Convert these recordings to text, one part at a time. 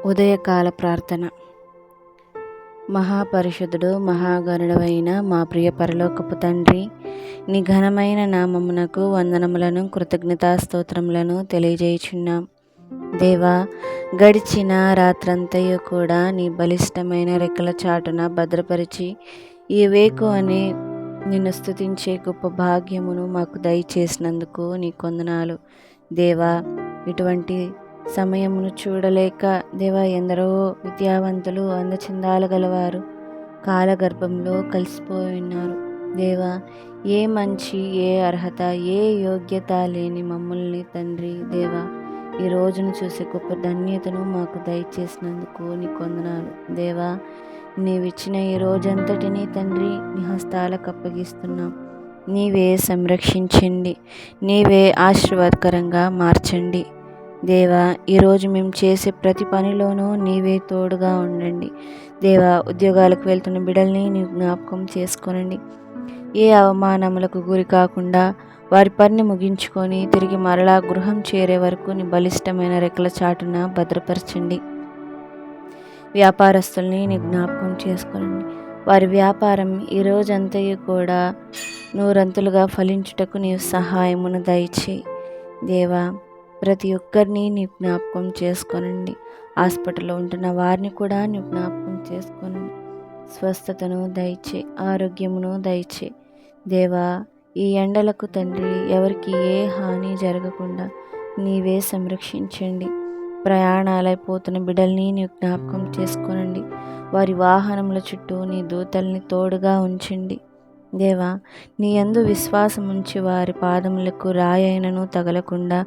ఉదయకాల ప్రార్థన. మహాపరిశుద్ధుడు మహాగణుడవైన మా ప్రియ పరలోకపు తండ్రి, నీ ఘనమైన నామమునకు వందనములను కృతజ్ఞతాస్తోత్రములను తెలియజేయుచున్నాం. దేవా, గడిచిన రాత్రంతయు కూడా నీ బలిష్టమైన రెక్కల చాటున భద్రపరిచి ఈ వేకు అనే నిన్ను స్తుతించే గొప్ప భాగ్యమును మాకు దయచేసినందుకు నీ కొందనాలు. దేవా, ఇటువంటి సమయమును చూడలేక దేవా, ఎందరో విద్యావంతులు అందచందాలు గలవారు కాలగర్భంలో కలిసిపోయి ఉన్నారు. దేవా, ఏ మంచి, ఏ అర్హత, ఏ యోగ్యత లేని మమ్మల్ని తండ్రి దేవా, ఈ రోజును చూసే గొప్ప ధన్యతను మాకు దయచేసినందుకు నీ కొందనాలు. దేవా, నీవిచ్చిన ఈ రోజంతటినీ తండ్రి నీ హస్తాలకు అప్పగిస్తున్నాం. నీవే సంరక్షించండి, నీవే ఆశీర్వాదకరంగా మార్చండి. దేవా, ఈరోజు మేము చేసే ప్రతి పనిలోనూ నీవే తోడుగా ఉండండి. దేవా, ఉద్యోగాలకు వెళ్తున్న బిడ్డల్ని నీ జ్ఞాపకం చేసుకోనండి. ఏ అవమానములకు గురి కాకుండా వారి పనిని ముగించుకొని తిరిగి మరలా గృహం చేరే వరకు నీ బలిష్టమైన రెక్కల చాటున భద్రపరచండి. వ్యాపారస్తుల్ని నీ జ్ఞాపకం చేసుకోనండి. వారి వ్యాపారం ఈ రోజంతయు కూడా నూరంతులుగా ఫలించుటకు నీవు సహాయమును దయచేయి. దేవా, ప్రతి ఒక్కరిని నీ జ్ఞాపకం చేసుకోనండి. హాస్పిటల్లో ఉంటున్న వారిని కూడా నీ జ్ఞాపకం చేసుకోనండి. స్వస్థతను దయచే, ఆరోగ్యమును దయచే. దేవా, ఈ ఎండలకు తండ్రి ఎవరికి ఏ హాని జరగకుండా నీవే సంరక్షించండి. ప్రయాణాలైపోతున్న బిడ్డల్ని నీ జ్ఞాపకం చేసుకోనండి. వారి వాహనముల చుట్టూ నీ దూతల్ని తోడుగా ఉంచండి. దేవా, నీ యందు విశ్వాసం ఉంచి వారి పాదములకు రాయైనను తగలకుండా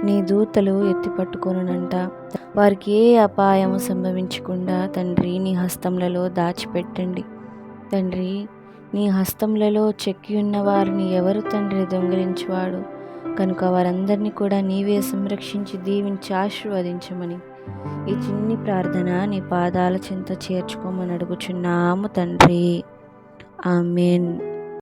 నీ దూతలు ఎత్తిపట్టుకొనునంట. వారికి ఏ అపాయము సంభవించకుండా తండ్రి నీ హస్తములలో దాచిపెట్టండి. తండ్రి, నీ హస్తములలో చెక్కి ఉన్న వారిని ఎవరు తండ్రి దొంగిలించువాడు కనుక వారందరినీ కూడా నీవే సంరక్షించి దీవించి ఆశీర్వదించమని ఈ చిన్ని ప్రార్థన నీ పాదాల చెంత చేర్చుకోమని అడుగుచున్నాము తండ్రి. ఆమేన్.